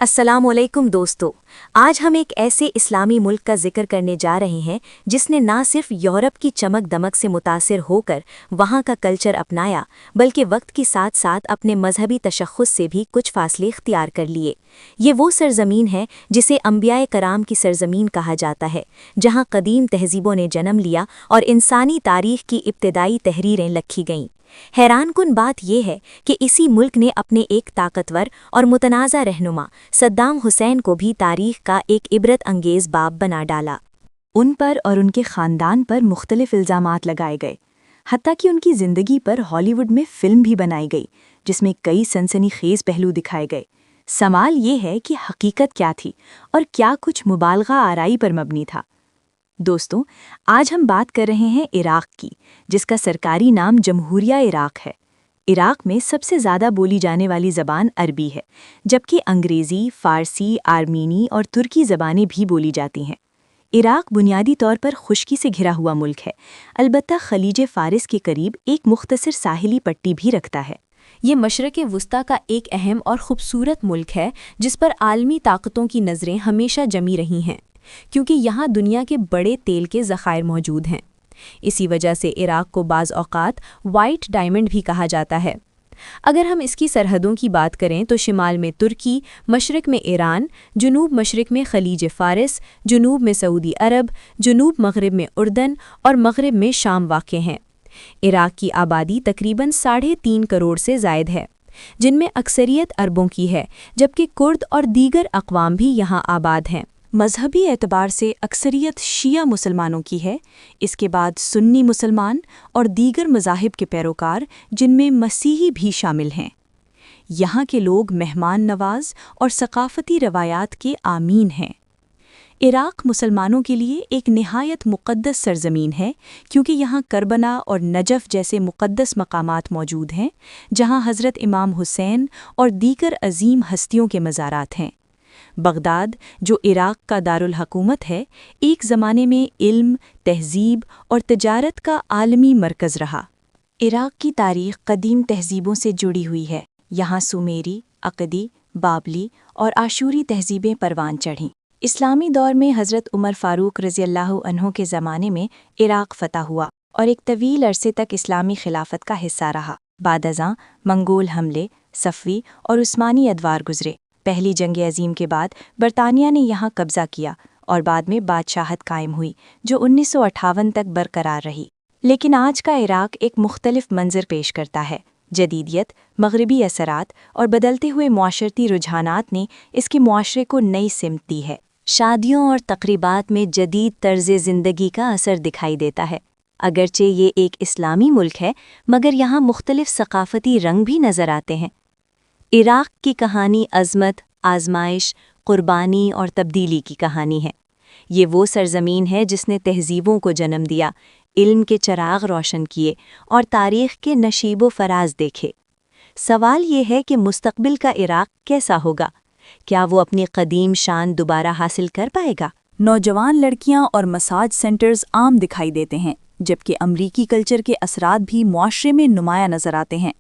السلام علیکم دوستو، آج ہم ایک ایسے اسلامی ملک کا ذکر کرنے جا رہے ہیں جس نے نہ صرف یورپ کی چمک دمک سے متاثر ہو کر وہاں کا کلچر اپنایا بلکہ وقت کے ساتھ ساتھ اپنے مذہبی تشخص سے بھی کچھ فاصلے اختیار کر لیے۔ یہ وہ سرزمین ہے جسے انبیاء کرام کی سرزمین کہا جاتا ہے، جہاں قدیم تہذیبوں نے جنم لیا اور انسانی تاریخ کی ابتدائی تحریریں لکھی گئیں۔ حیران کن بات یہ ہے کہ اسی ملک نے اپنے ایک طاقتور اور متنازع رہنما صدام حسین کو بھی تاریخ کا ایک عبرت انگیز باب بنا ڈالا۔ ان پر اور ان کے خاندان پر مختلف الزامات لگائے گئے، حتیٰ کہ ان کی زندگی پر ہالی ووڈ میں فلم بھی بنائی گئی جس میں کئی سنسنی خیز پہلو دکھائے گئے۔ سوال یہ ہے کہ حقیقت کیا تھی اور کیا کچھ مبالغہ آرائی پر مبنی تھا؟ دوستوں، آج ہم بات کر رہے ہیں عراق کی، جس کا سرکاری نام جمہوریہ عراق ہے۔ عراق میں سب سے زیادہ بولی جانے والی زبان عربی ہے، جبکہ انگریزی، فارسی، آرمینی اور ترکی زبانیں بھی بولی جاتی ہیں۔ عراق بنیادی طور پر خشکی سے گھرا ہوا ملک ہے، البتہ خلیج فارس کے قریب ایک مختصر ساحلی پٹی بھی رکھتا ہے۔ یہ مشرق وسطیٰ کا ایک اہم اور خوبصورت ملک ہے جس پر عالمی طاقتوں کی نظریں ہمیشہ جمی رہی ہیں، کیونکہ یہاں دنیا کے بڑے تیل کے ذخائر موجود ہیں۔ اسی وجہ سے عراق کو بعض اوقات وائٹ ڈائمنڈ بھی کہا جاتا ہے۔ اگر ہم اس کی سرحدوں کی بات کریں تو شمال میں ترکی، مشرق میں ایران، جنوب مشرق میں خلیج فارس، جنوب میں سعودی عرب، جنوب مغرب میں اردن اور مغرب میں شام واقع ہیں۔ عراق کی آبادی تقریباً 3.5 کروڑ سے زائد ہے، جن میں اکثریت عربوں کی ہے، جبکہ کرد اور دیگر اقوام بھی یہاں آباد ہیں۔ مذہبی اعتبار سے اکثریت شیعہ مسلمانوں کی ہے، اس کے بعد سنی مسلمان اور دیگر مذاہب کے پیروکار جن میں مسیحی بھی شامل ہیں۔ یہاں کے لوگ مہمان نواز اور ثقافتی روایات کے آمین ہیں۔ عراق مسلمانوں کے لیے ایک نہایت مقدس سرزمین ہے، کیونکہ یہاں کربلا اور نجف جیسے مقدس مقامات موجود ہیں، جہاں حضرت امام حسین اور دیگر عظیم ہستیوں کے مزارات ہیں۔ بغداد، جو عراق کا دارالحکومت ہے، ایک زمانے میں علم، تہذیب اور تجارت کا عالمی مرکز رہا۔ عراق کی تاریخ قدیم تہذیبوں سے جڑی ہوئی ہے۔ یہاں سومیری، عقدی، بابلی اور آشوری تہذیبیں پروان چڑھیں۔ اسلامی دور میں حضرت عمر فاروق رضی اللہ عنہ کے زمانے میں عراق فتح ہوا اور ایک طویل عرصے تک اسلامی خلافت کا حصہ رہا۔ بعد ازاں منگول حملے، صفوی اور عثمانی ادوار گزرے۔ پہلی جنگ عظیم کے بعد برطانیہ نے یہاں قبضہ کیا اور بعد میں بادشاہت قائم ہوئی، جو 1958 تک برقرار رہی۔ لیکن آج کا عراق ایک مختلف منظر پیش کرتا ہے۔ جدیدیت، مغربی اثرات اور بدلتے ہوئے معاشرتی رجحانات نے اس کے معاشرے کو نئی سمت دی ہے۔ شادیوں اور تقریبات میں جدید طرز زندگی کا اثر دکھائی دیتا ہے۔ اگرچہ یہ ایک اسلامی ملک ہے، مگر یہاں مختلف ثقافتی رنگ بھی نظر آتے ہیں۔ عراق کی کہانی عظمت، آزمائش، قربانی اور تبدیلی کی کہانی ہے۔ یہ وہ سرزمین ہے جس نے تہذیبوں کو جنم دیا، علم کے چراغ روشن کیے اور تاریخ کے نشیب و فراز دیکھے۔ سوال یہ ہے کہ مستقبل کا عراق کیسا ہوگا؟ کیا وہ اپنی قدیم شان دوبارہ حاصل کر پائے گا؟ نوجوان لڑکیاں اور مساج سینٹرز عام دکھائی دیتے ہیں، جبکہ امریکی کلچر کے اثرات بھی معاشرے میں نمایاں نظر آتے ہیں۔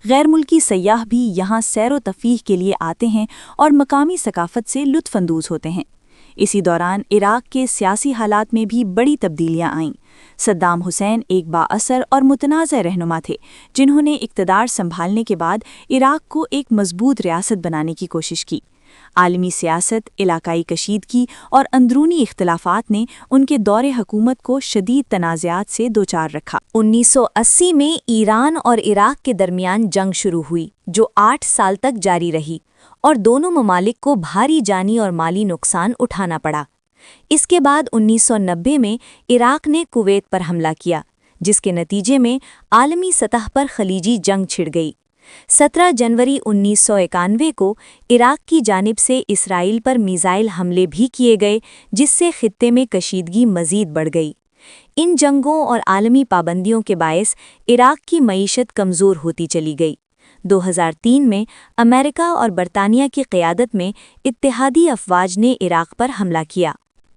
غیر ملکی سیاح بھی یہاں سیر و تفریح کے لیے آتے ہیں اور مقامی ثقافت سے لطف اندوز ہوتے ہیں۔ اسی دوران عراق کے سیاسی حالات میں بھی بڑی تبدیلیاں آئیں۔ صدام حسین ایک بااثر اور متنازع رہنما تھے، جنہوں نے اقتدار سنبھالنے کے بعد عراق کو ایک مضبوط ریاست بنانے کی کوشش کی۔ عالمی سیاست، علاقائی کشیدگی اور اندرونی اختلافات نے ان کے دور حکومت کو شدید تنازعات سے دوچار رکھا۔ 1980 میں ایران اور عراق کے درمیان جنگ شروع ہوئی، جو 8 سال تک جاری رہی اور دونوں ممالک کو بھاری جانی اور مالی نقصان اٹھانا پڑا۔ اس کے بعد 1990 میں عراق نے کویت پر حملہ کیا، جس کے نتیجے میں عالمی سطح پر خلیجی جنگ چھڑ گئی۔ 17 جنوری 1991 کو عراق کی جانب سے اسرائیل پر میزائل حملے بھی کیے گئے، جس سے خطے میں کشیدگی مزید بڑھ گئی۔ ان جنگوں اور عالمی پابندیوں کے باعث عراق کی معیشت کمزور ہوتی چلی گئی۔ 2003 میں امریکہ اور برطانیہ کی قیادت میں اتحادی افواج نے عراق پر حملہ کیا۔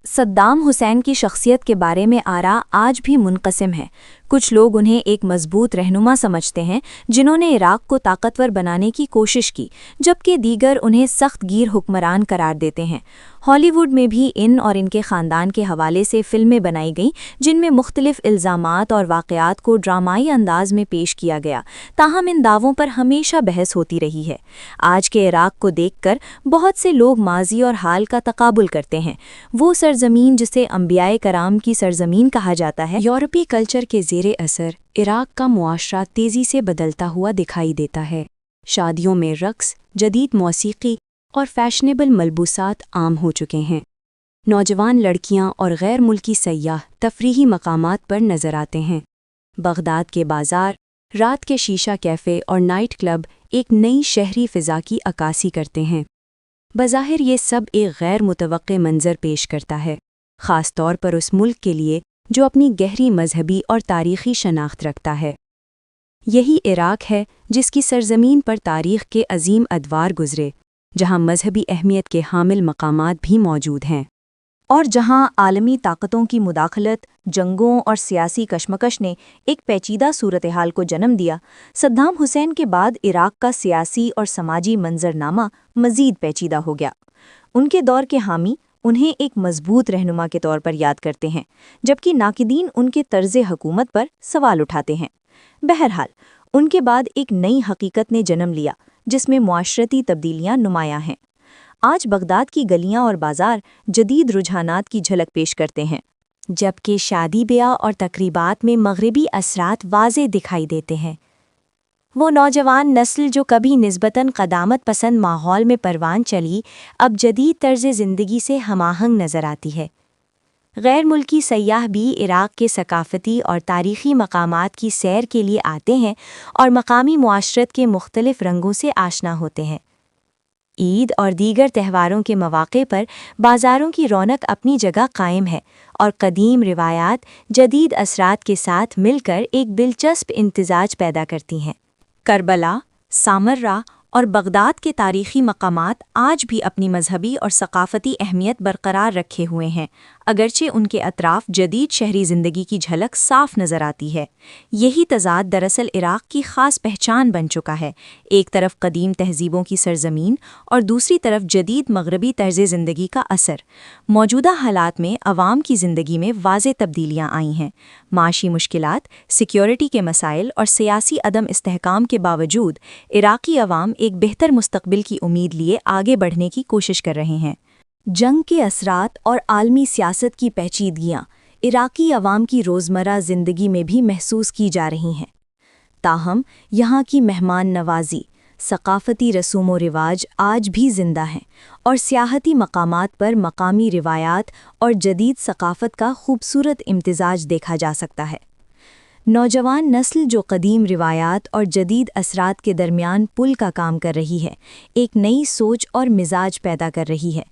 صدام حسین کی شخصیت کے بارے میں آراء آج بھی منقسم ہے۔ کچھ لوگ انہیں ایک مضبوط رہنما سمجھتے ہیں جنہوں نے عراق کو طاقتور بنانے کی کوشش کی، جبکہ دیگر انہیں سخت گیر حکمران قرار دیتے ہیں۔ ہالی ووڈ میں بھی ان اور ان کے خاندان کے حوالے سے فلمیں بنائی گئیں جن میں مختلف الزامات اور واقعات کو ڈرامائی انداز میں پیش کیا گیا، تاہم ان دعووں پر ہمیشہ بحث ہوتی رہی ہے۔ آج کے عراق کو دیکھ کر بہت سے لوگ ماضی اور حال کا تقابل کرتے ہیں۔ وہ سرزمین جسے انبیاء کرام کی سرزمین کہا جاتا ہے، یورپی کلچر کے زیر اثر عراق کا معاشرہ تیزی سے بدلتا ہوا دکھائی دیتا ہے۔ شادیوں میں رقص، جدید موسیقی اور فیشنیبل ملبوسات عام ہو چکے ہیں۔ نوجوان لڑکیاں اور غیر ملکی سیاح تفریحی مقامات پر نظر آتے ہیں۔ بغداد کے بازار، رات کے شیشہ کیفے اور نائٹ کلب ایک نئی شہری فضا کی عکاسی کرتے ہیں۔ بظاہر یہ سب ایک غیر متوقع منظر پیش کرتا ہے، خاص طور پر اس ملک کے لیے جو اپنی گہری مذہبی اور تاریخی شناخت رکھتا ہے۔ یہی عراق ہے جس کی سرزمین پر تاریخ کے عظیم ادوار گزرے، جہاں مذہبی اہمیت کے حامل مقامات بھی موجود ہیں، اور جہاں عالمی طاقتوں کی مداخلت، جنگوں اور سیاسی کشمکش نے ایک پیچیدہ صورتحال کو جنم دیا۔ صدام حسین کے بعد عراق کا سیاسی اور سماجی منظرنامہ مزید پیچیدہ ہو گیا۔ ان کے دور کے حامی انہیں ایک مضبوط رہنما کے طور پر یاد کرتے ہیں، جبکہ ناقدین ان کے طرز حکومت پر سوال اٹھاتے ہیں۔ بہرحال، ان کے بعد ایک نئی حقیقت نے جنم لیا جس میں معاشرتی تبدیلیاں نمایاں ہیں۔ آج بغداد کی گلیاں اور بازار جدید رجحانات کی جھلک پیش کرتے ہیں، جبکہ شادی بیاہ اور تقریبات میں مغربی اثرات واضح دکھائی دیتے ہیں۔ وہ نوجوان نسل جو کبھی نسبتاً قدامت پسند ماحول میں پروان چلی، اب جدید طرز زندگی سے ہم آہنگ نظر آتی ہے۔ غیر ملکی سیاح بھی عراق کے ثقافتی اور تاریخی مقامات کی سیر کے لیے آتے ہیں اور مقامی معاشرت کے مختلف رنگوں سے آشنا ہوتے ہیں۔ عید اور دیگر تہواروں کے مواقع پر بازاروں کی رونق اپنی جگہ قائم ہے، اور قدیم روایات جدید اثرات کے ساتھ مل کر ایک دلچسپ امتزاج پیدا کرتی ہیں۔ کربلا، سامرہ اور بغداد کے تاریخی مقامات آج بھی اپنی مذہبی اور ثقافتی اہمیت برقرار رکھے ہوئے ہیں، اگرچہ ان کے اطراف جدید شہری زندگی کی جھلک صاف نظر آتی ہے۔ یہی تضاد دراصل عراق کی خاص پہچان بن چکا ہے، ایک طرف قدیم تہذیبوں کی سرزمین اور دوسری طرف جدید مغربی طرز زندگی کا اثر۔ موجودہ حالات میں عوام کی زندگی میں واضح تبدیلیاں آئی ہیں۔ معاشی مشکلات، سیکیورٹی کے مسائل اور سیاسی عدم استحکام کے باوجود عراقی عوام ایک بہتر مستقبل کی امید لیے آگے بڑھنے کی کوشش کر رہے ہیں۔ جنگ کے اثرات اور عالمی سیاست کی پیچیدگیاں عراقی عوام کی روزمرہ زندگی میں بھی محسوس کی جا رہی ہیں، تاہم یہاں کی مہمان نوازی، ثقافتی رسوم و رواج آج بھی زندہ ہیں، اور سیاحتی مقامات پر مقامی روایات اور جدید ثقافت کا خوبصورت امتزاج دیکھا جا سکتا ہے۔ نوجوان نسل جو قدیم روایات اور جدید اثرات کے درمیان پل کا کام کر رہی ہے، ایک نئی سوچ اور مزاج پیدا کر رہی ہے۔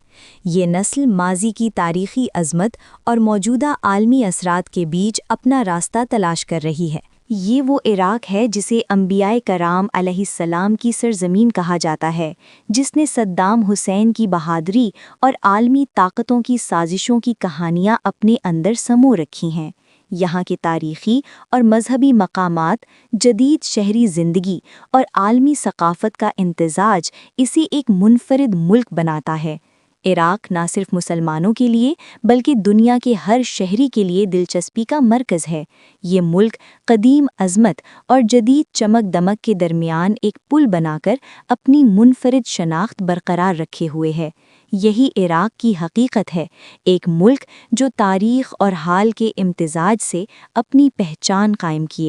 یہ نسل ماضی کی تاریخی عظمت اور موجودہ عالمی اثرات کے بیچ اپنا راستہ تلاش کر رہی ہے۔ یہ وہ عراق ہے جسے انبیاء کرام علیہ السلام کی سرزمین کہا جاتا ہے، جس نے صدام حسین کی بہادری اور عالمی طاقتوں کی سازشوں کی کہانیاں اپنے اندر سمو رکھی ہیں۔ یہاں کے تاریخی اور مذہبی مقامات، جدید شہری زندگی اور عالمی ثقافت کا امتزاج اسے ایک منفرد ملک بناتا ہے۔ عراق نہ صرف مسلمانوں کے لیے بلکہ دنیا کے ہر شہری کے لیے دلچسپی کا مرکز ہے۔ یہ ملک قدیم عظمت اور جدید چمک دمک کے درمیان ایک پل بنا کر اپنی منفرد شناخت برقرار رکھے ہوئے ہے۔ یہی عراق کی حقیقت ہے، ایک ملک جو تاریخ اور حال کے امتزاج سے اپنی پہچان قائم کیے